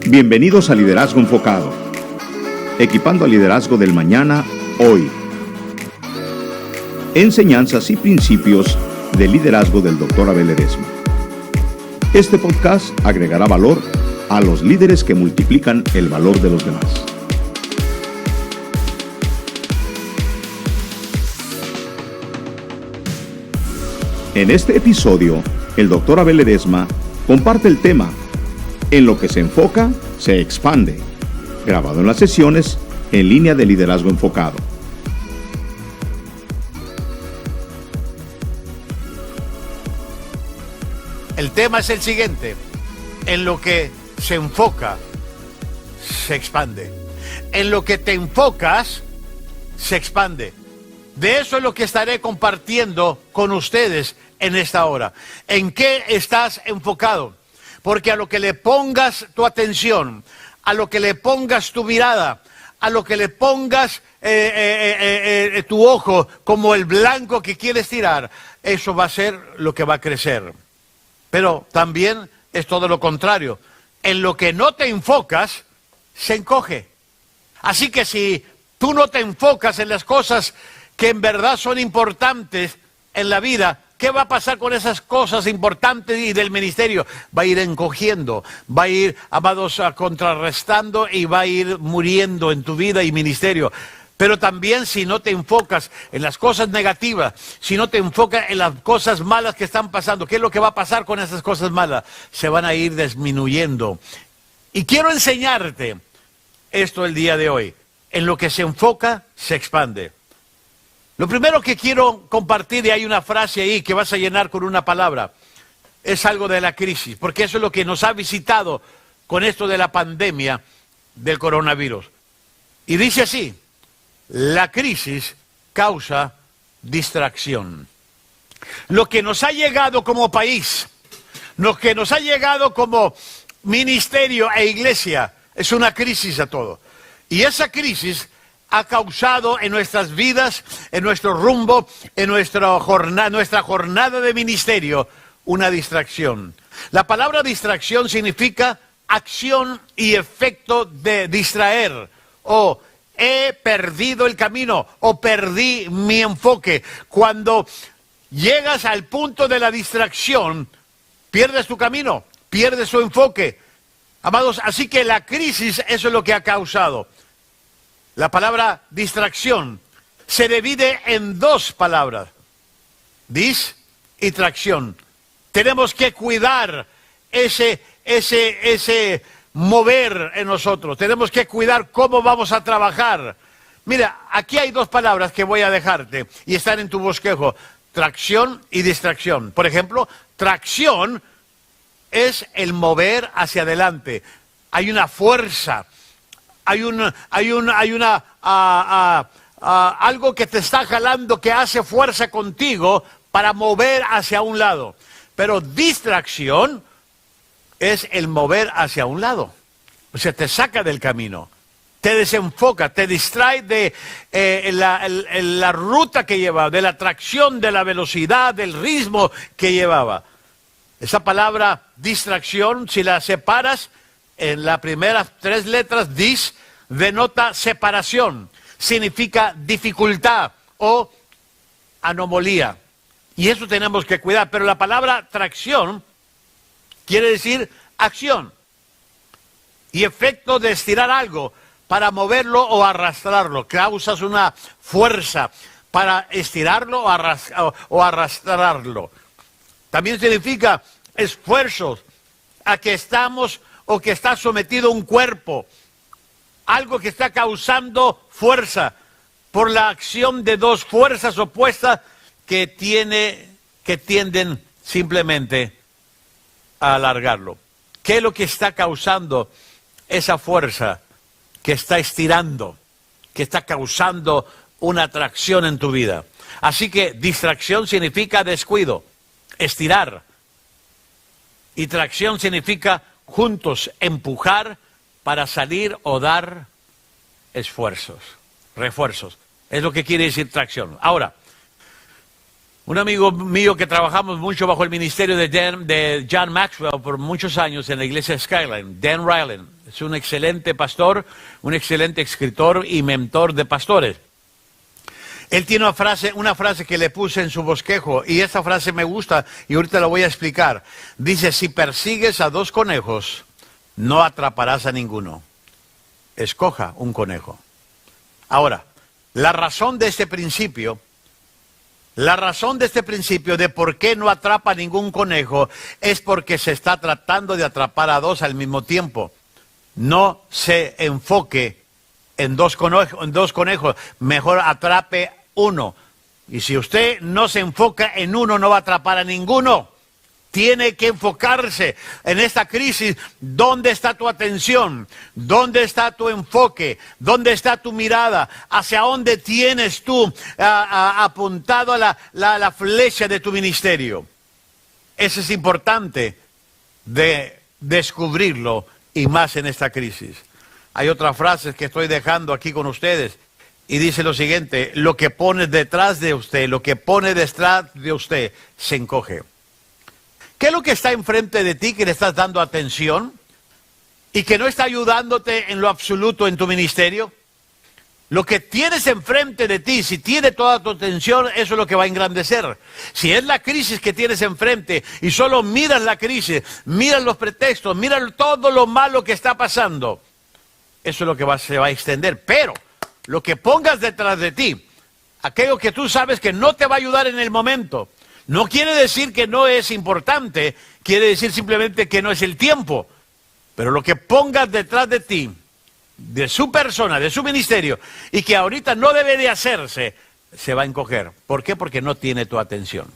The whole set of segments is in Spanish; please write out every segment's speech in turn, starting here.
Bienvenidos a Liderazgo Enfocado, equipando al liderazgo del mañana, hoy. Enseñanzas y principios de liderazgo del Dr. Abel Ledesma. Este podcast agregará valor a los líderes que multiplican el valor de los demás. En este episodio, el Dr. Abel Ledesma comparte el tema En lo que se enfoca, se expande, grabado en las sesiones en línea de Liderazgo Enfocado. El tema es el siguiente: en lo que se enfoca, se expande. En lo que te enfocas, se expande. De eso es lo que estaré compartiendo con ustedes en esta hora. ¿En qué estás enfocado? Porque a lo que le pongas tu atención, a lo que le pongas tu mirada, a lo que le pongas tu ojo como el blanco que quieres tirar, eso va a ser lo que va a crecer. Pero también es todo lo contrario. En lo que no te enfocas, se encoge. Así que si tú no te enfocas en las cosas que en verdad son importantes en la vida, ¿qué va a pasar con esas cosas importantes y del ministerio? Va a ir encogiendo, va a ir, amados, contrarrestando y va a ir muriendo en tu vida y ministerio. Pero también si no te enfocas en las cosas negativas, si no te enfocas en las cosas malas que están pasando, ¿qué es lo que va a pasar con esas cosas malas? Se van a ir disminuyendo. Y quiero enseñarte esto el día de hoy. En lo que se enfoca, se expande. Lo primero que quiero compartir, y hay una frase ahí que vas a llenar con una palabra, es algo de la crisis, porque eso es lo que nos ha visitado con esto de la pandemia del coronavirus. Y dice así: la crisis causa distracción. Lo que nos ha llegado como país, lo que nos ha llegado como ministerio e iglesia, es una crisis a todo. Y esa crisis ha causado en nuestras vidas, en nuestro rumbo, en nuestra jornada de ministerio, una distracción. La palabra distracción significa acción y efecto de distraer, o he perdido el camino, o perdí mi enfoque. Cuando llegas al punto de la distracción, pierdes tu camino, pierdes tu enfoque. Amados, así que la crisis, eso es lo que ha causado. La palabra distracción se divide en dos palabras: dis y tracción. Tenemos que cuidar ese mover en nosotros. Tenemos que cuidar cómo vamos a trabajar. Mira, aquí hay dos palabras que voy a dejarte y están en tu bosquejo: tracción y distracción. Por ejemplo, tracción es el mover hacia adelante. Hay una fuerza. Hay algo que te está jalando, que hace fuerza contigo para mover hacia un lado. Pero distracción es el mover hacia un lado. O sea, te saca del camino, te desenfoca, te distrae de la ruta que llevaba, de la tracción, de la velocidad, del ritmo que llevaba. Esa palabra distracción, si la separas en las primeras tres letras, dis, denota separación, significa dificultad o anomalía. Y eso tenemos que cuidar. Pero la palabra tracción quiere decir acción y efecto de estirar algo para moverlo o arrastrarlo. Causas una fuerza para estirarlo o arrastrarlo. También significa esfuerzos a que estamos o que está sometido un cuerpo. Algo que está causando fuerza por la acción de dos fuerzas opuestas que tienden simplemente a alargarlo. ¿Qué es lo que está causando esa fuerza que está estirando, que está causando una atracción en tu vida? Así que distracción significa descuido, estirar. Y tracción significa juntos empujar para salir o dar esfuerzos, refuerzos. Es lo que quiere decir tracción. Ahora, Un amigo mío que trabajamos mucho bajo el ministerio de John Maxwell por muchos años en la iglesia Skyline, Dan Ryland, es un excelente pastor, un excelente escritor y mentor de pastores. Él tiene una frase que le puse en su bosquejo, y esta frase me gusta y ahorita la voy a explicar. Dice: si persigues a 2 conejos, no atraparás a ninguno. Escoja un conejo. Ahora, la razón de este principio de por qué no atrapa ningún conejo es porque se está tratando de atrapar a 2 al mismo tiempo. No se enfoque en dos conejos, mejor atrape uno. Y si usted no se enfoca en uno, no va a atrapar a ninguno. Tiene que enfocarse en esta crisis. ¿Dónde está tu atención? ¿Dónde está tu enfoque? ¿Dónde está tu mirada? ¿Hacia dónde tienes tú apuntado la flecha de tu ministerio? Eso es importante de descubrirlo, y más en esta crisis. Hay otras frases que estoy dejando aquí con ustedes, y dice lo siguiente: lo que pone detrás de usted, se encoge. ¿Qué es lo que está enfrente de ti que le estás dando atención y que no está ayudándote en lo absoluto en tu ministerio? Lo que tienes enfrente de ti, si tiene toda tu atención, eso es lo que va a engrandecer. Si es la crisis que tienes enfrente y solo miras la crisis, miras los pretextos, miras todo lo malo que está pasando, eso es lo que se va a extender. Pero lo que pongas detrás de ti, aquello que tú sabes que no te va a ayudar en el momento, no quiere decir que no es importante, quiere decir simplemente que no es el tiempo. Pero lo que pongas detrás de ti, de su persona, de su ministerio, y que ahorita no debe de hacerse, se va a encoger. ¿Por qué? Porque no tiene tu atención.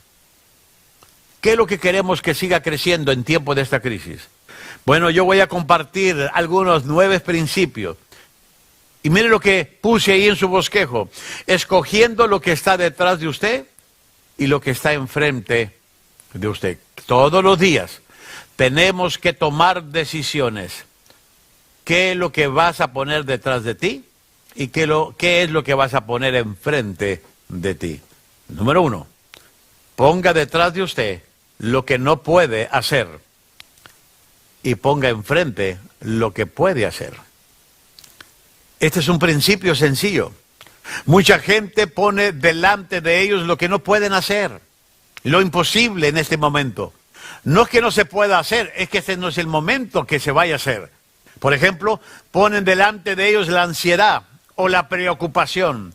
¿Qué es lo que queremos que siga creciendo en tiempo de esta crisis? Bueno, yo voy a compartir algunos 9 principios. Y mire lo que puse ahí en su bosquejo: escogiendo lo que está detrás de usted y lo que está enfrente de usted. Todos los días tenemos que tomar decisiones. ¿Qué es lo que vas a poner detrás de ti? ¿Y qué es lo que vas a poner enfrente de ti? Número 1, ponga detrás de usted lo que no puede hacer y ponga enfrente lo que puede hacer. Este es un principio sencillo. Mucha gente pone delante de ellos lo que no pueden hacer, lo imposible en este momento. No es que no se pueda hacer, es que este no es el momento que se vaya a hacer. Por ejemplo, ponen delante de ellos la ansiedad o la preocupación.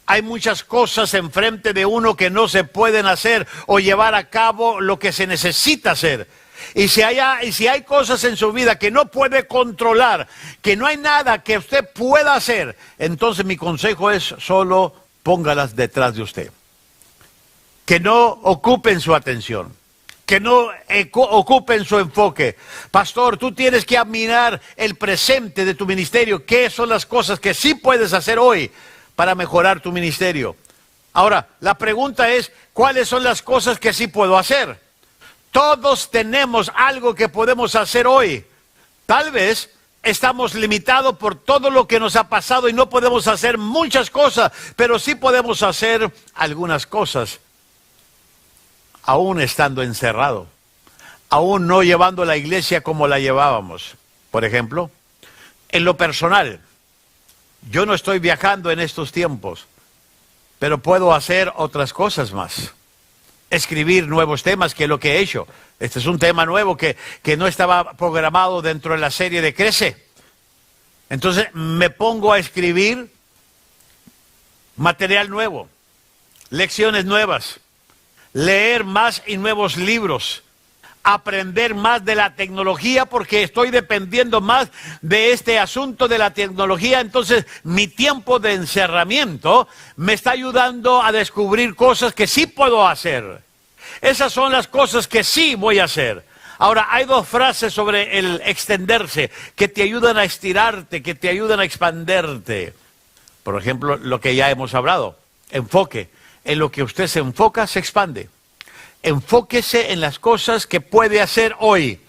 Hay muchas cosas enfrente de uno que no se pueden hacer o llevar a cabo lo que se necesita hacer. Y si hay cosas en su vida que no puede controlar, que no hay nada que usted pueda hacer, entonces mi consejo es: solo póngalas detrás de usted. Que no ocupen su atención, que no ocupen su enfoque. Pastor, tú tienes que admirar el presente de tu ministerio. ¿Qué son las cosas que sí puedes hacer hoy para mejorar tu ministerio? Ahora, la pregunta es: ¿cuáles son las cosas que sí puedo hacer? Todos tenemos algo que podemos hacer hoy. Tal vez estamos limitados por todo lo que nos ha pasado y no podemos hacer muchas cosas, pero sí podemos hacer algunas cosas, aún estando encerrado, aún no llevando la iglesia como la llevábamos. Por ejemplo, en lo personal, yo no estoy viajando en estos tiempos, pero puedo hacer otras cosas más. Escribir nuevos temas, que es lo que he hecho. Este es un tema nuevo que no estaba programado dentro de la serie de Crece. Entonces me pongo a escribir material nuevo, lecciones nuevas, leer más y nuevos libros, aprender más de la tecnología, porque estoy dependiendo más de este asunto de la tecnología. Entonces mi tiempo de encerramiento me está ayudando a descubrir cosas que sí puedo hacer. Esas son las cosas que sí voy a hacer. Ahora, hay 2 frases sobre el extenderse que te ayudan a estirarte, que te ayudan a expanderte. Por ejemplo, lo que ya hemos hablado: enfoque. En lo que usted se enfoca, se expande. Enfóquese en las cosas que puede hacer hoy,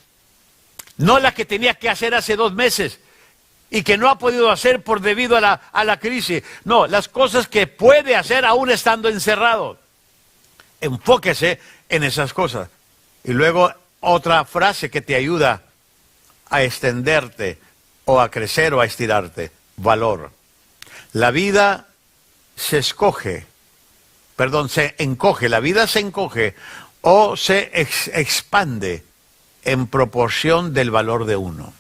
no las que tenía que hacer hace 2 meses y que no ha podido hacer por debido a la crisis. No, las cosas que puede hacer aún estando encerrado. Enfóquese en esas cosas. Y luego otra frase que te ayuda a extenderte o a crecer o a estirarte. Valor. La vida se encoge, la vida se encoge o se expande en proporción del valor de uno.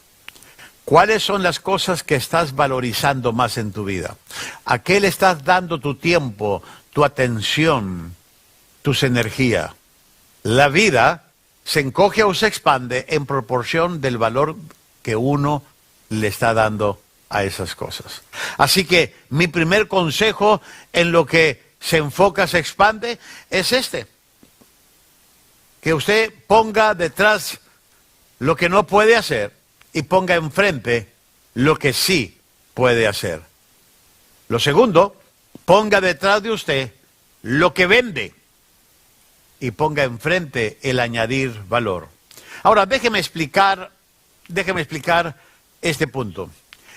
¿Cuáles son las cosas que estás valorizando más en tu vida? ¿A qué le estás dando tu tiempo, tu atención, tus energías? La vida se encoge o se expande en proporción del valor que uno le está dando a esas cosas. Así que mi primer consejo en lo que se enfoca, se expande, es este. Que usted ponga detrás lo que no puede hacer y ponga enfrente lo que sí puede hacer. Lo segundo, ponga detrás de usted lo que vende y ponga enfrente el añadir valor. Ahora, déjeme explicar este punto.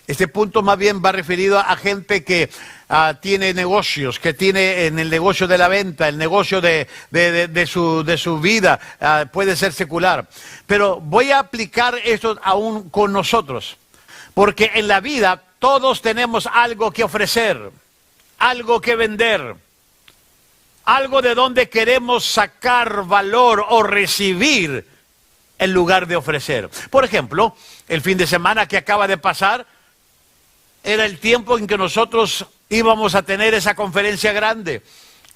Este punto más bien va referido a gente que tiene negocios, que tiene en el negocio de la venta, el negocio de su vida, puede ser secular. Pero voy a aplicar esto aún con nosotros, porque en la vida todos tenemos algo que ofrecer, algo que vender, algo de donde queremos sacar valor o recibir en lugar de ofrecer. Por ejemplo, el fin de semana que acaba de pasar, era el tiempo en que nosotros íbamos a tener esa conferencia grande.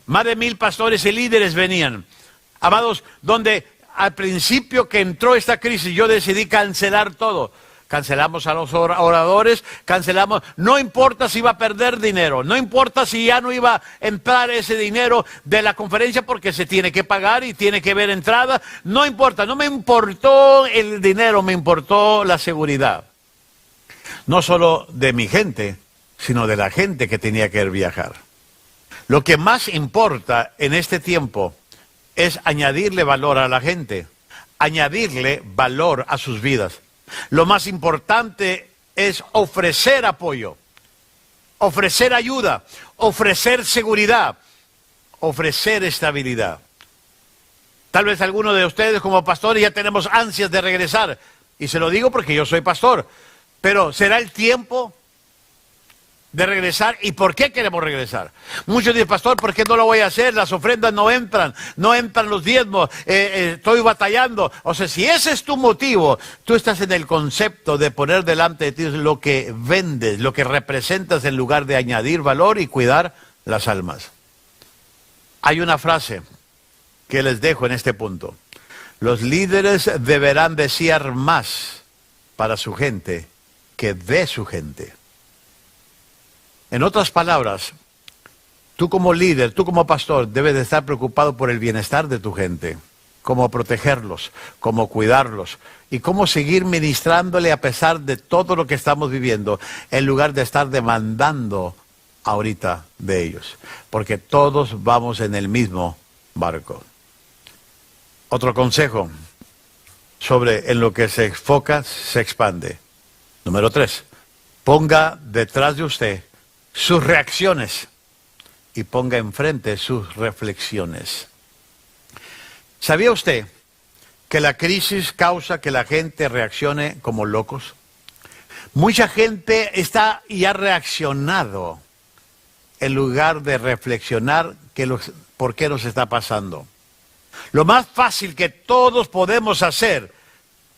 Más de 1000 pastores y líderes venían. Amados, donde al principio que entró esta crisis yo decidí cancelar todo. Cancelamos a los oradores, cancelamos, no importa si iba a perder dinero, no importa si ya no iba a entrar ese dinero de la conferencia porque se tiene que pagar y tiene que ver entrada, no importa, no me importó el dinero, me importó la seguridad. No solo de mi gente, sino de la gente que tenía que viajar. Lo que más importa en este tiempo es añadirle valor a la gente, añadirle valor a sus vidas. Lo más importante es ofrecer apoyo, ofrecer ayuda, ofrecer seguridad, ofrecer estabilidad. Tal vez algunos de ustedes como pastores ya tenemos ansias de regresar, y se lo digo porque yo soy pastor. Pero ¿será el tiempo de regresar? ¿Y por qué queremos regresar? Muchos dicen, pastor, ¿por qué no lo voy a hacer? Las ofrendas no entran los diezmos, estoy batallando. O sea, si ese es tu motivo, tú estás en el concepto de poner delante de ti lo que vendes, lo que representas en lugar de añadir valor y cuidar las almas. Hay una frase que les dejo en este punto. Los líderes deberán desear más para su gente que de su gente. En otras palabras, tú como líder, tú como pastor, debes de estar preocupado por el bienestar de tu gente, cómo protegerlos, cómo cuidarlos y cómo seguir ministrándole a pesar de todo lo que estamos viviendo, en lugar de estar demandando ahorita de ellos, porque todos vamos en el mismo barco. Otro consejo sobre en lo que se enfoca, se expande. Número 3, ponga detrás de usted sus reacciones y ponga enfrente sus reflexiones. ¿Sabía usted que la crisis causa que la gente reaccione como locos? Mucha gente está y ha reaccionado en lugar de reflexionar por qué nos está pasando. Lo más fácil que todos podemos hacer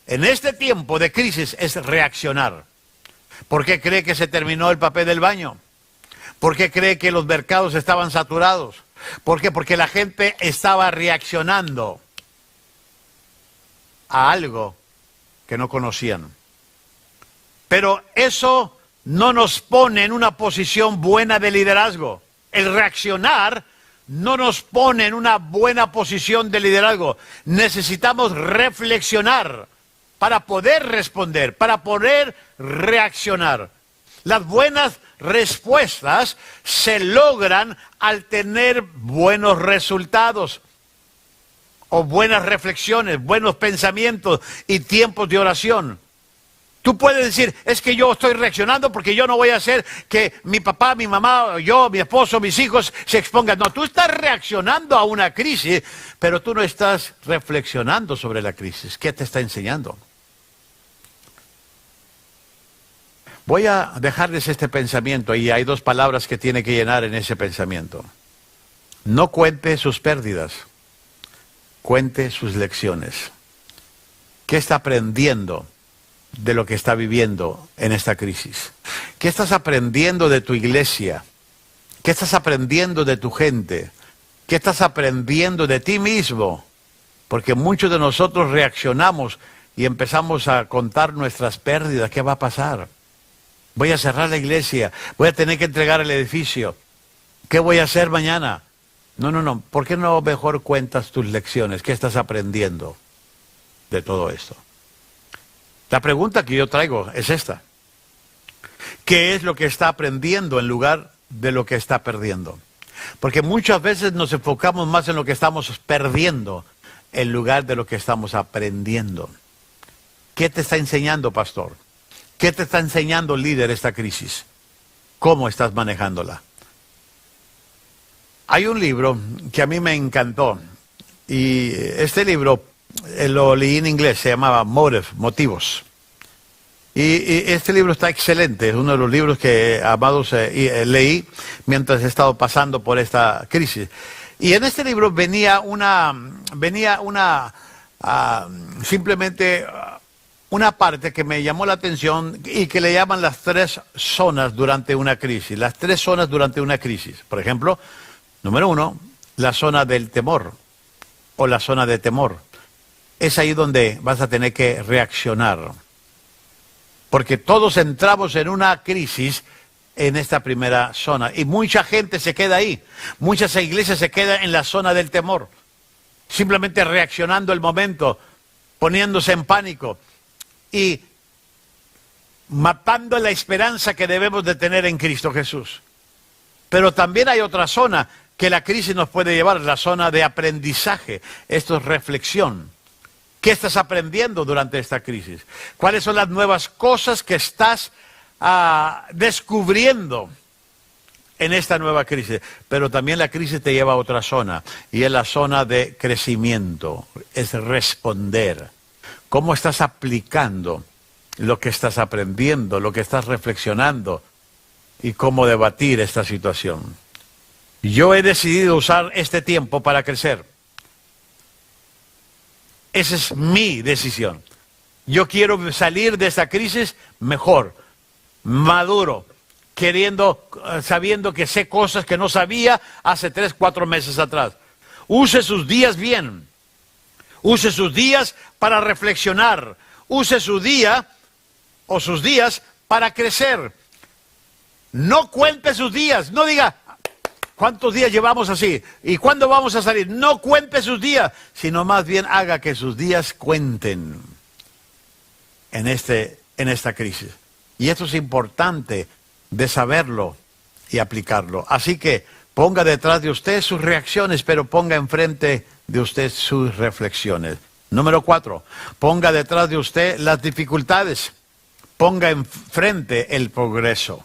en este tiempo de crisis es reaccionar. ¿Por qué cree que se terminó el papel del baño? ¿Por qué cree que los mercados estaban saturados? ¿Por qué? Porque la gente estaba reaccionando a algo que no conocían. Pero eso no nos pone en una posición buena de liderazgo. El reaccionar no nos pone en una buena posición de liderazgo. Necesitamos reflexionar para poder responder, para poder reaccionar. Las buenas respuestas se logran al tener buenos resultados o buenas reflexiones, buenos pensamientos y tiempos de oración. Tú puedes decir, es que yo estoy reaccionando porque yo no voy a hacer que mi papá, mi mamá, yo, mi esposo, mis hijos se expongan. No, tú estás reaccionando a una crisis, pero tú no estás reflexionando sobre la crisis. ¿Qué te está enseñando? Voy a dejarles este pensamiento y hay dos palabras que tiene que llenar en ese pensamiento. No cuente sus pérdidas, cuente sus lecciones. ¿Qué está aprendiendo de lo que está viviendo en esta crisis? ¿Qué estás aprendiendo de tu iglesia? ¿Qué estás aprendiendo de tu gente? ¿Qué estás aprendiendo de ti mismo? Porque muchos de nosotros reaccionamos y empezamos a contar nuestras pérdidas. ¿Qué va a pasar? Voy a cerrar la iglesia, voy a tener que entregar el edificio. ¿Qué voy a hacer mañana? No. ¿Por qué no mejor cuentas tus lecciones? ¿Qué estás aprendiendo de todo esto? La pregunta que yo traigo es esta. ¿Qué es lo que está aprendiendo en lugar de lo que está perdiendo? Porque muchas veces nos enfocamos más en lo que estamos perdiendo en lugar de lo que estamos aprendiendo. ¿Qué te está enseñando, pastor? ¿Qué te está enseñando, líder, esta crisis? ¿Cómo estás manejándola? Hay un libro que a mí me encantó y este libro lo leí en inglés, se llamaba Motivos. Y este libro está excelente, es uno de los libros que, amados, leí mientras he estado pasando por esta crisis. Y en este libro simplemente una parte que me llamó la atención y que le llaman las 3 zonas durante una crisis. Las 3 zonas durante una crisis. Por ejemplo, número 1, la zona del temor o la zona de temor. Es ahí donde vas a tener que reaccionar. Porque todos entramos en una crisis en esta primera zona. Y mucha gente se queda ahí. Muchas iglesias se quedan en la zona del temor. Simplemente reaccionando el momento, poniéndose en pánico y matando la esperanza que debemos de tener en Cristo Jesús. Pero también hay otra zona que la crisis nos puede llevar, la zona de aprendizaje. Esto es reflexión. ¿Qué estás aprendiendo durante esta crisis? ¿Cuáles son las nuevas cosas que estás descubriendo en esta nueva crisis? Pero también la crisis te lleva a otra zona, y es la zona de crecimiento, es responder. ¿Cómo estás aplicando lo que estás aprendiendo, lo que estás reflexionando y cómo debatir esta situación? Yo he decidido usar este tiempo para crecer. Esa es mi decisión. Yo quiero salir de esta crisis mejor, maduro, sabiendo que sé cosas que no sabía hace 3, 4 meses atrás. Use sus días bien. Use sus días para reflexionar. Use su día o sus días para crecer. No cuente sus días. No diga, ¿cuántos días llevamos así? ¿Y cuándo vamos a salir? No cuente sus días, sino más bien haga que sus días cuenten en esta crisis. Y esto es importante de saberlo y aplicarlo. Así que ponga detrás de usted sus reacciones, pero ponga enfrente de usted sus reflexiones. Número 4, ponga detrás de usted las dificultades. Ponga enfrente el progreso,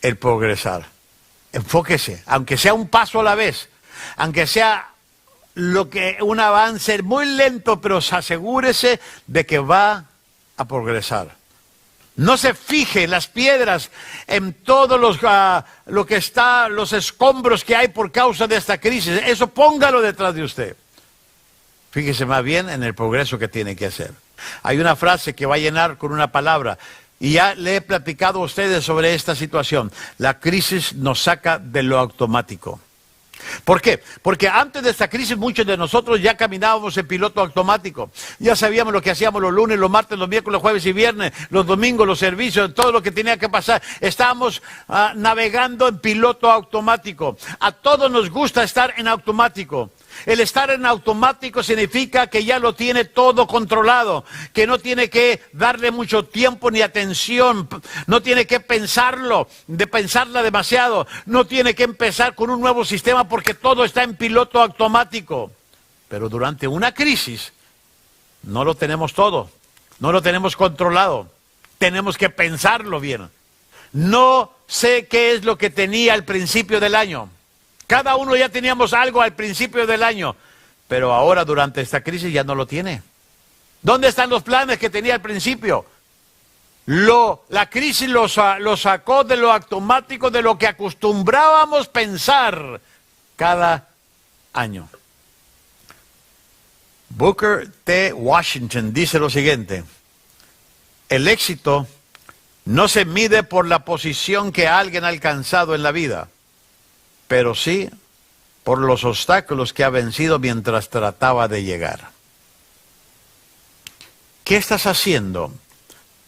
el progresar. Enfóquese, aunque sea un paso a la vez, aunque sea un avance muy lento, pero asegúrese de que va a progresar. No se fije en las piedras, en todos los escombros que hay por causa de esta crisis. Eso póngalo detrás de usted. Fíjese más bien en el progreso que tiene que hacer. Hay una frase que va a llenar con una palabra. Y ya le he platicado a ustedes sobre esta situación. La crisis nos saca de lo automático. ¿Por qué? Porque antes de esta crisis muchos de nosotros ya caminábamos en piloto automático. Ya sabíamos lo que hacíamos los lunes, los martes, los miércoles, los jueves y viernes, los domingos, los servicios, todo lo que tenía que pasar. Estábamos navegando en piloto automático. A todos nos gusta estar en automático. El estar en automático significa que ya lo tiene todo controlado, que no tiene que darle mucho tiempo ni atención, no tiene que pensarla demasiado, no tiene que empezar con un nuevo sistema porque todo está en piloto automático. Pero durante una crisis no lo tenemos todo, no lo tenemos controlado. tenemos que pensarlo bien. No sé qué es lo que tenía al principio del año. Cada uno ya teníamos algo al principio del año, pero ahora durante esta crisis ya no lo tiene. ¿Dónde están los planes que tenía al principio? La crisis lo sacó de lo automático, de lo que acostumbrábamos pensar cada año. Booker T. Washington dice lo siguiente: el éxito no se mide por la posición que alguien ha alcanzado en la vida, pero sí por los obstáculos que ha vencido mientras trataba de llegar. ¿Qué estás haciendo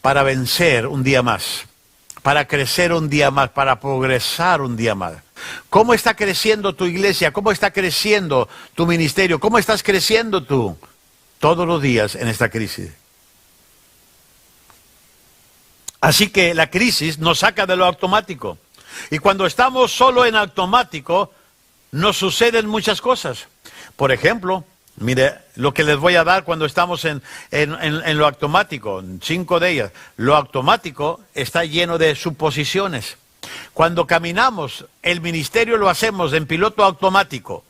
para vencer un día más, para crecer un día más, para progresar un día más? ¿Cómo está creciendo tu iglesia? ¿Cómo está creciendo tu ministerio? ¿Cómo estás creciendo tú todos los días en esta crisis? Así que la crisis nos saca de lo automático. Y cuando estamos solo en automático, nos suceden muchas cosas. Por ejemplo, mire lo que les voy a dar cuando estamos en lo automático, 5 de ellas. Lo automático está lleno de suposiciones. Cuando caminamos, el ministerio lo hacemos en piloto automático.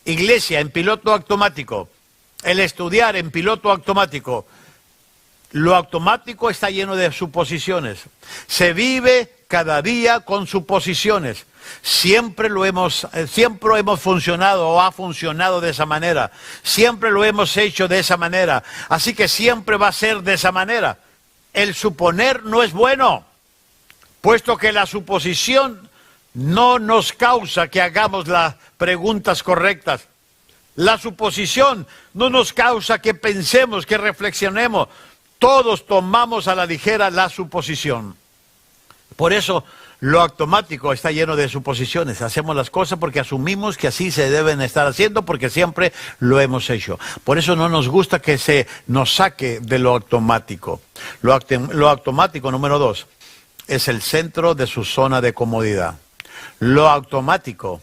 Iglesia en piloto automático. El estudiar en piloto automático. Lo automático está lleno de suposiciones. Se vive cada día con suposiciones. Siempre hemos funcionado o ha funcionado de esa manera. Siempre lo hemos hecho de esa manera. Así que siempre va a ser de esa manera. El suponer no es bueno, puesto que la suposición no nos causa que hagamos las preguntas correctas. La suposición no nos causa que pensemos, que reflexionemos. Todos tomamos a la ligera la suposición. Por eso lo automático está lleno de suposiciones. Hacemos las cosas porque asumimos que así se deben estar haciendo, porque siempre lo hemos hecho. Por eso no nos gusta que se nos saque de lo automático. Lo automático, número 2, es el centro de su zona de comodidad. Lo automático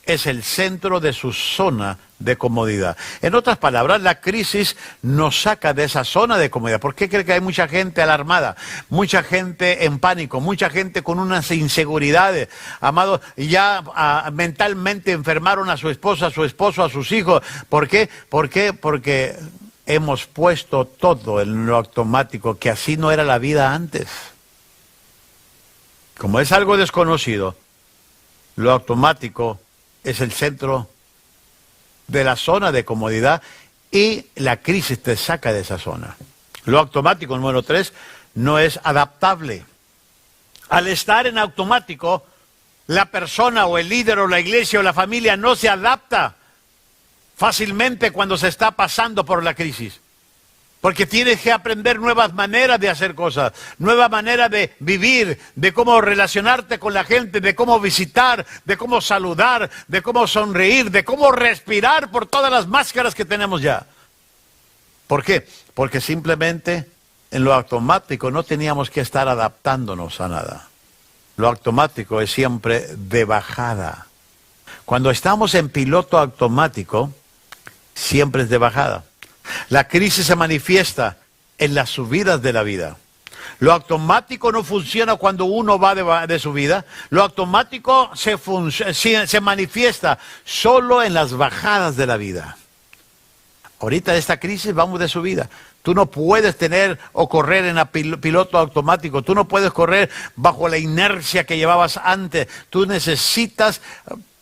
es el centro de su zona de comodidad. En otras palabras, la crisis nos saca de esa zona de comodidad. ¿Por qué cree que hay mucha gente alarmada? Mucha gente en pánico, mucha gente con unas inseguridades. Amados, ya mentalmente enfermaron a su esposa, a su esposo, a sus hijos. ¿Por qué? Porque hemos puesto todo en lo automático, que así no era la vida antes. Como es algo desconocido, lo automático es el centro de la zona de comodidad y la crisis te saca de esa zona. Lo automático, número 3, no es adaptable. Al estar en automático, la persona o el líder o la iglesia o la familia no se adapta fácilmente cuando se está pasando por la crisis. Porque tienes que aprender nuevas maneras de hacer cosas, nuevas maneras de vivir, de cómo relacionarte con la gente, de cómo visitar, de cómo saludar, de cómo sonreír, de cómo respirar por todas las máscaras que tenemos ya. ¿Por qué? Porque simplemente en lo automático no teníamos que estar adaptándonos a nada. Lo automático es siempre de bajada. Cuando estamos en piloto automático, siempre es de bajada. La crisis se manifiesta en las subidas de la vida. Lo automático no funciona cuando uno va de subida. Lo automático se manifiesta solo en las bajadas de la vida. Ahorita en esta crisis vamos de subida. Tú no puedes tener o correr en piloto automático. Tú no puedes correr bajo la inercia que llevabas antes. Tú necesitas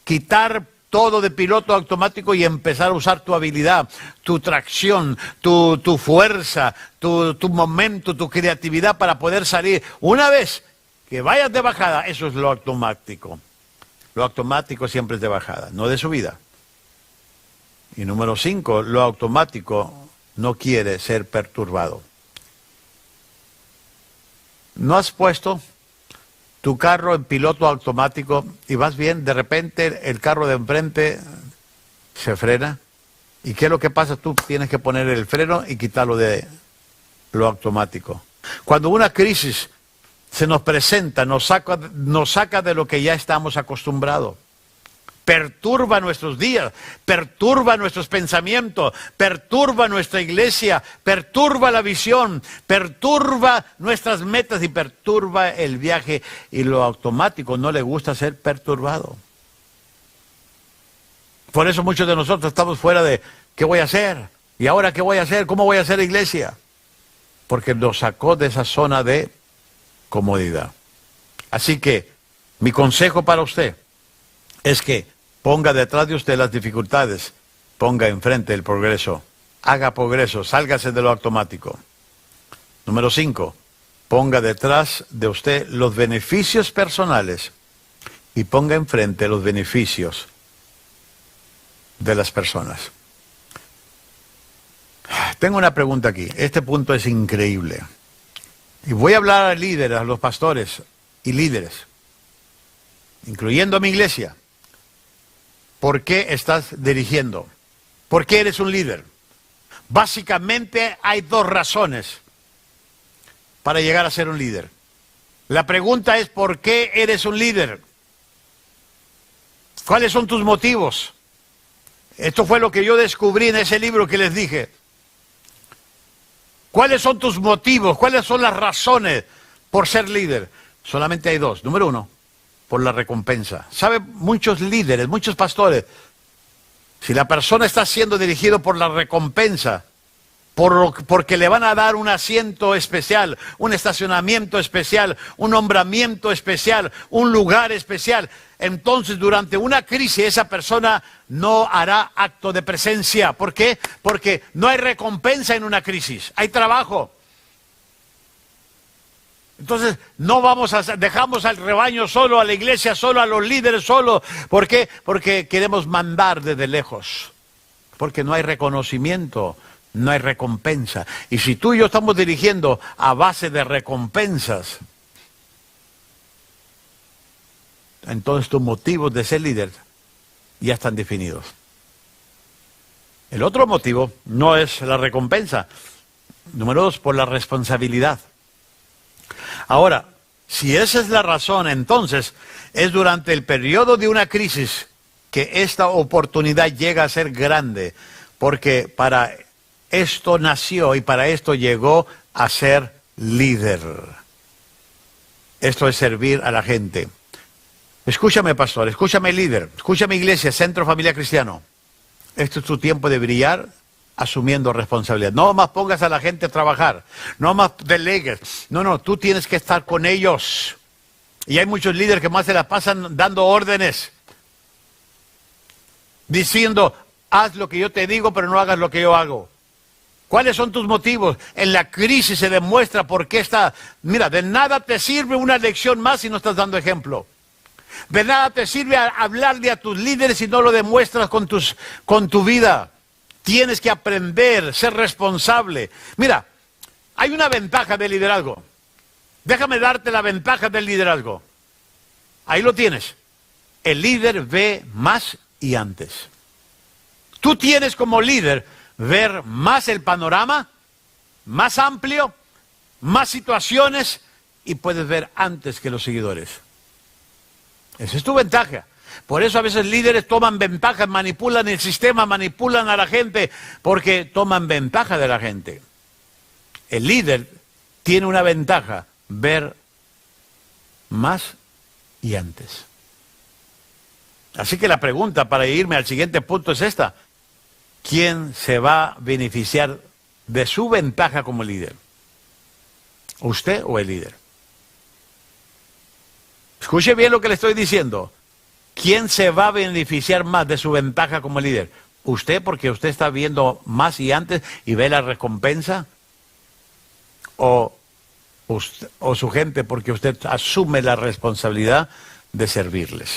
quitar todo de piloto automático y empezar a usar tu habilidad, tu tracción, tu fuerza, tu momento, tu creatividad para poder salir. Una vez que vayas de bajada, eso es lo automático. Lo automático siempre es de bajada, no de subida. Y número 5, lo automático no quiere ser perturbado. ¿No has puesto tu carro en piloto automático y vas bien, de repente el carro de enfrente se frena? ¿Y qué es lo que pasa? Tú tienes que poner el freno y quitarlo de lo automático. Cuando una crisis se nos presenta, nos saca de lo que ya estamos acostumbrados. perturba nuestros días, perturba nuestros pensamientos, perturba nuestra iglesia, perturba la visión, perturba nuestras metas y perturba el viaje. Y lo automático no le gusta ser perturbado. Por eso muchos de nosotros estamos fuera de ¿qué voy a hacer? ¿Y ahora qué voy a hacer? ¿Cómo voy a hacer iglesia? Porque nos sacó de esa zona de comodidad. Así que mi consejo para usted es que ponga detrás de usted las dificultades, ponga enfrente el progreso, haga progreso, sálgase de lo automático. Número 5, ponga detrás de usted los beneficios personales y ponga enfrente los beneficios de las personas. Tengo una pregunta aquí, este punto es increíble. Y voy a hablar a líderes, a los pastores y líderes, incluyendo a mi iglesia. ¿Por qué estás dirigiendo? ¿Por qué eres un líder? Básicamente hay 2 razones para llegar a ser un líder. La pregunta es ¿por qué eres un líder? ¿Cuáles son tus motivos? Esto fue lo que yo descubrí en ese libro que les dije. ¿Cuáles son tus motivos? ¿Cuáles son las razones por ser líder? Solamente hay 2. Número 1, por la recompensa. ¿Sabe? Muchos líderes, muchos pastores, si la persona está siendo dirigido por la recompensa, porque le van a dar un asiento especial, un estacionamiento especial, un nombramiento especial, un lugar especial, entonces durante una crisis esa persona no hará acto de presencia. ¿Por qué? Porque no hay recompensa en una crisis, hay trabajo. Entonces dejamos al rebaño solo, a la iglesia solo, a los líderes solo. ¿Por qué? Porque queremos mandar desde lejos. Porque no hay reconocimiento, no hay recompensa. Y si tú y yo estamos dirigiendo a base de recompensas, entonces tus motivos de ser líder ya están definidos. El otro motivo no es la recompensa. Número 2, por la responsabilidad. Ahora, si esa es la razón, entonces es durante el periodo de una crisis que esta oportunidad llega a ser grande, porque para esto nació y para esto llegó a ser líder. Esto es servir a la gente. Escúchame, pastor, escúchame, líder, escúchame, iglesia, Centro Familiar Cristiano. Este es tu tiempo de brillar asumiendo responsabilidad. No más pongas a la gente a trabajar, no más delegues. No, tú tienes que estar con ellos. Y hay muchos líderes que más se la pasan dando órdenes, diciendo, haz lo que yo te digo, pero no hagas lo que yo hago. ¿Cuáles son tus motivos? En la crisis se demuestra por qué está. Mira, de nada te sirve una lección más si no estás dando ejemplo. De nada te sirve hablarle a tus líderes si no lo demuestras con tu vida. Tienes que aprender, ser responsable. Mira, hay una ventaja del liderazgo. Déjame darte la ventaja del liderazgo. Ahí lo tienes. El líder ve más y antes. Tú tienes como líder ver más el panorama, más amplio, más situaciones y puedes ver antes que los seguidores. Esa es tu ventaja. Por eso a veces líderes toman ventaja, manipulan el sistema, manipulan a la gente, porque toman ventaja de la gente. El líder tiene una ventaja, ver más y antes. Así que la pregunta para irme al siguiente punto es esta. ¿Quién se va a beneficiar de su ventaja como líder? ¿Usted o el líder? Escuche bien lo que le estoy diciendo. ¿Quién se va a beneficiar más de su ventaja como líder? ¿Usted porque usted está viendo más y antes y ve la recompensa? ¿O su gente porque usted asume la responsabilidad de servirles?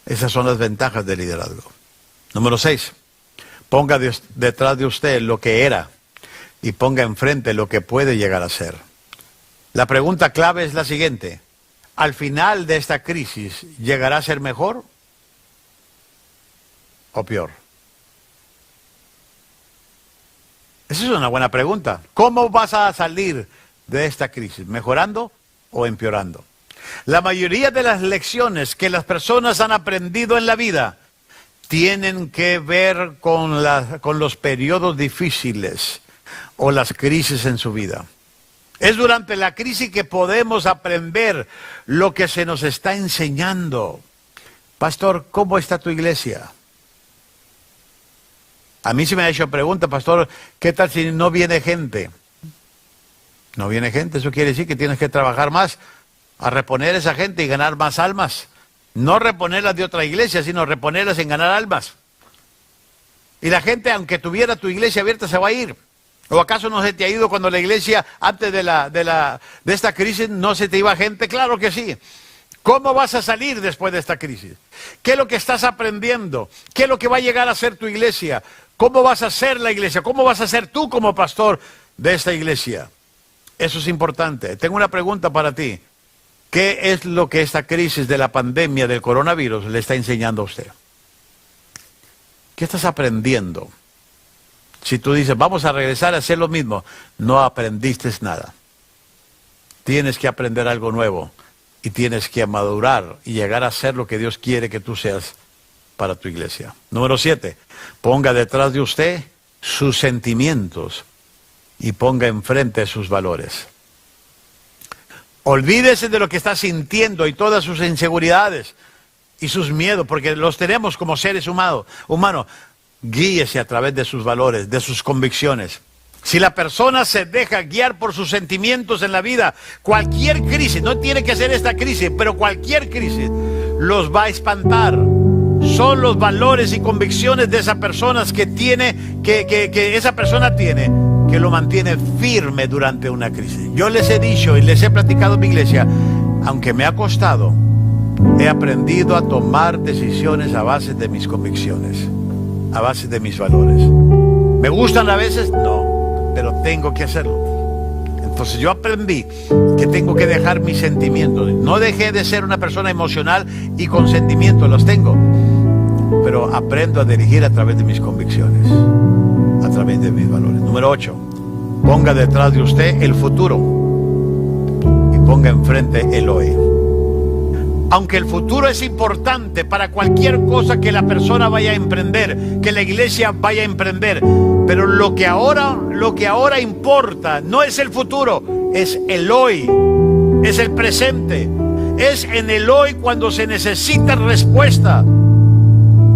Esas son las ventajas del liderazgo. Número 6. Ponga detrás de usted lo que era y ponga enfrente lo que puede llegar a ser. La pregunta clave es la siguiente. ¿Al final de esta crisis llegará a ser mejor o peor? Esa es una buena pregunta. ¿Cómo vas a salir de esta crisis? ¿Mejorando o empeorando? La mayoría de las lecciones que las personas han aprendido en la vida tienen que ver con los periodos difíciles o las crisis en su vida. Es durante la crisis que podemos aprender lo que se nos está enseñando. Pastor, ¿cómo está tu iglesia? A mí se me ha hecho pregunta, pastor, ¿qué tal si no viene gente? No viene gente, eso quiere decir que tienes que trabajar más a reponer a esa gente y ganar más almas. No reponerlas de otra iglesia, sino reponerlas en ganar almas. Y la gente, aunque tuviera tu iglesia abierta, se va a ir. ¿O acaso no se te ha ido cuando la iglesia, antes de esta crisis, no se te iba gente? Claro que sí. ¿Cómo vas a salir después de esta crisis? ¿Qué es lo que estás aprendiendo? ¿Qué es lo que va a llegar a ser tu iglesia? ¿Cómo vas a ser la iglesia? ¿Cómo vas a ser tú como pastor de esta iglesia? Eso es importante. Tengo una pregunta para ti. ¿Qué es lo que esta crisis de la pandemia del coronavirus le está enseñando a usted? ¿Qué estás aprendiendo? Si tú dices, vamos a regresar a hacer lo mismo, no aprendiste nada. Tienes que aprender algo nuevo y tienes que madurar y llegar a ser lo que Dios quiere que tú seas para tu iglesia. Número 7, ponga detrás de usted sus sentimientos y ponga enfrente sus valores. Olvídese de lo que está sintiendo y todas sus inseguridades y sus miedos, porque los tenemos como seres humanos. Guíese a través de sus valores, de sus convicciones. Si la persona se deja guiar por sus sentimientos en la vida, cualquier crisis, no tiene que ser esta crisis, pero cualquier crisis los va a espantar. Son los valores y convicciones de esa persona que esa persona tiene, que lo mantiene firme durante una crisis. Yo les he dicho y les he platicado en mi iglesia, aunque me ha costado, he aprendido a tomar decisiones a base de mis convicciones, a base de mis valores. ¿Me gustan a veces? No, pero tengo que hacerlo. Entonces yo aprendí que tengo que dejar mis sentimientos. No dejé de ser una persona emocional y con sentimientos, los tengo. Pero aprendo a dirigir a través de mis convicciones, a través de mis valores. Número 8, ponga detrás de usted el futuro y ponga enfrente el hoy. Aunque el futuro es importante para cualquier cosa que la persona vaya a emprender, que la iglesia vaya a emprender, pero lo que ahora importa no es el futuro, es el hoy, es el presente, es en el hoy cuando se necesita respuesta,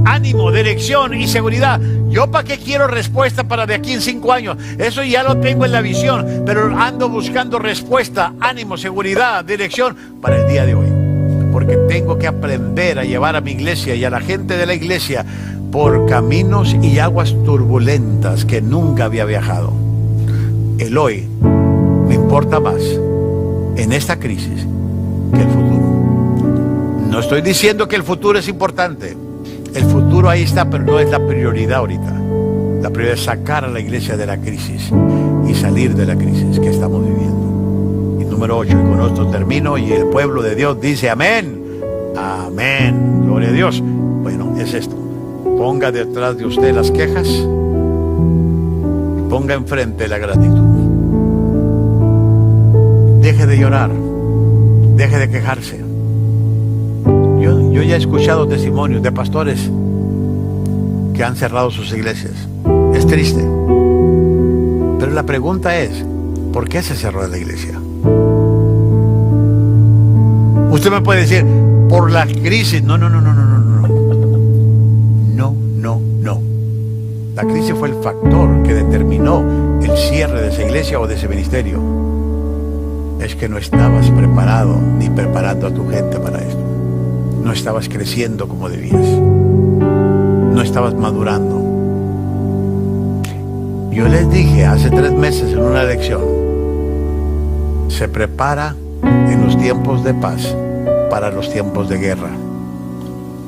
ánimo, dirección y seguridad. ¿Yo para qué quiero respuesta para de aquí en 5 años? Eso ya lo tengo en la visión, pero ando buscando respuesta, ánimo, seguridad, dirección para el día de hoy. Porque tengo que aprender a llevar a mi iglesia y a la gente de la iglesia por caminos y aguas turbulentas que nunca había viajado. El hoy me importa más en esta crisis que el futuro. No estoy diciendo que el futuro es importante. El futuro ahí está, pero no es la prioridad ahorita. La prioridad es sacar a la iglesia de la crisis y salir de la crisis que estamos viviendo. Número 8, y con esto termino, y el pueblo de Dios dice amén, amén, gloria a Dios. Bueno, es esto, ponga detrás de usted las quejas, ponga enfrente la gratitud. Deje de llorar, deje de quejarse. Yo ya he escuchado testimonios de pastores que han cerrado sus iglesias. Es triste, pero la pregunta es, ¿por qué se cerró la iglesia? Usted me puede decir, por la crisis. No. La crisis fue el factor que determinó el cierre de esa iglesia o de ese ministerio. Es que no estabas preparado ni preparando a tu gente para esto. No estabas creciendo como debías. No estabas madurando. Yo les dije hace 3 meses en una lección, se prepara en los tiempos de paz para los tiempos de guerra.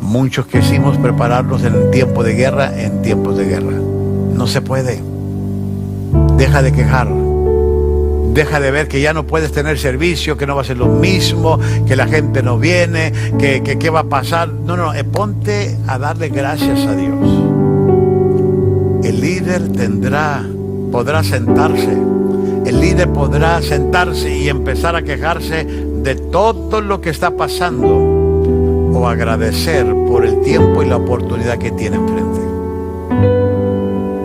Muchos quisimos prepararnos en el tiempo de guerra, en tiempos de guerra. No se puede. Deja de quejar. Deja de ver que ya no puedes tener servicio, que no va a ser lo mismo, que la gente no viene, que qué va a pasar. No, ponte a darle gracias a Dios. El líder podrá sentarse. El líder podrá sentarse y empezar a quejarse de todo lo que está pasando o agradecer por el tiempo y la oportunidad que tiene enfrente.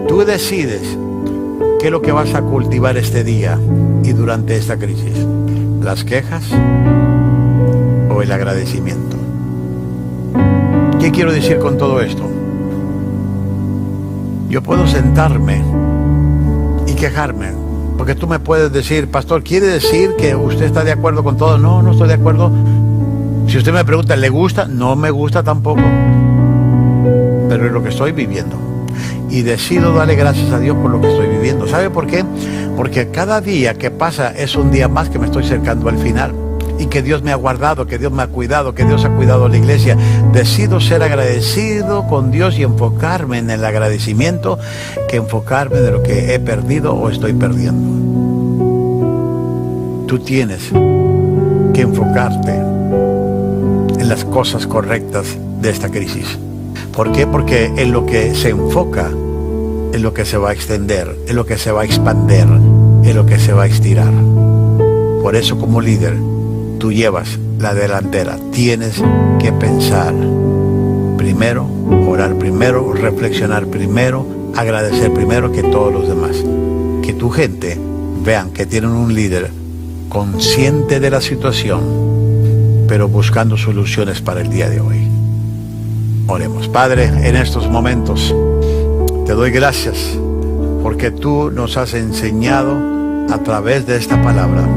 Tú decides qué es lo que vas a cultivar este día y durante esta crisis. ¿Las quejas o el agradecimiento? ¿Qué quiero decir con todo esto? Yo puedo sentarme y quejarme, porque tú me puedes decir, pastor, ¿quiere decir que usted está de acuerdo con todo? No, no estoy de acuerdo. Si usted me pregunta, ¿le gusta? No me gusta tampoco. Pero es lo que estoy viviendo. Y decido darle gracias a Dios por lo que estoy viviendo. ¿Sabe por qué? Porque cada día que pasa es un día más que me estoy acercando al final. Y que Dios me ha guardado, que Dios me ha cuidado, que Dios ha cuidado a la iglesia. Decido ser agradecido con Dios y enfocarme en el agradecimiento que enfocarme de lo que he perdido o estoy perdiendo. Tú tienes que enfocarte en las cosas correctas de esta crisis. ¿Por qué? Porque en lo que se enfoca, en lo que se va a extender, en lo que se va a expandir, en lo que se va a estirar. Por eso, como líder, tú llevas la delantera. Tienes que pensar primero, orar primero, reflexionar primero, agradecer primero que todos los demás. Que tu gente vean que tienen un líder consciente de la situación, pero buscando soluciones para el día de hoy. Oremos. Padre, en estos momentos te doy gracias porque tú nos has enseñado a través de esta palabra,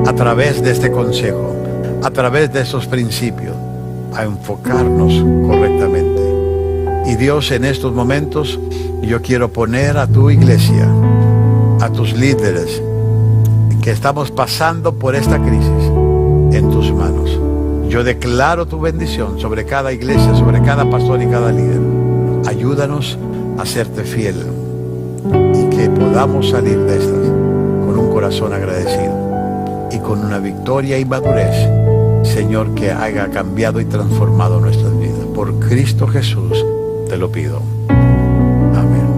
a través de este consejo, a través de estos principios, a enfocarnos correctamente. Y Dios, en estos momentos yo quiero poner a tu iglesia, a tus líderes que estamos pasando por esta crisis en tus manos. Yo declaro tu bendición sobre cada iglesia, sobre cada pastor y cada líder. Ayúdanos a serte fiel y que podamos salir de estas con un corazón agradecido y con una victoria y madurez, Señor, que haya cambiado y transformado nuestras vidas. Por Cristo Jesús te lo pido. Amén.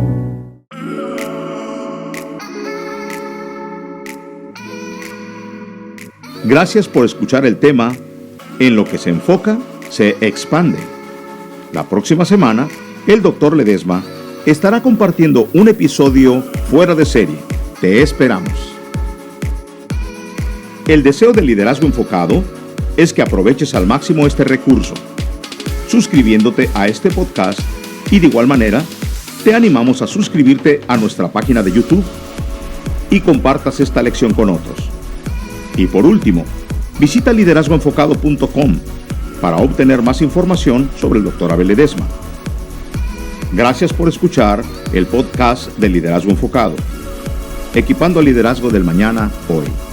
Gracias por escuchar el tema En lo que se enfoca, se expande. La próxima semana, el Dr. Ledesma estará compartiendo un episodio fuera de serie. Te esperamos. El deseo de Liderazgo Enfocado es que aproveches al máximo este recurso, suscribiéndote a este podcast, y de igual manera, te animamos a suscribirte a nuestra página de YouTube y compartas esta lección con otros. Y por último, visita liderazgoenfocado.com para obtener más información sobre el Dr. Abel Ledesma. Gracias por escuchar el podcast de Liderazgo Enfocado, equipando al liderazgo del mañana hoy.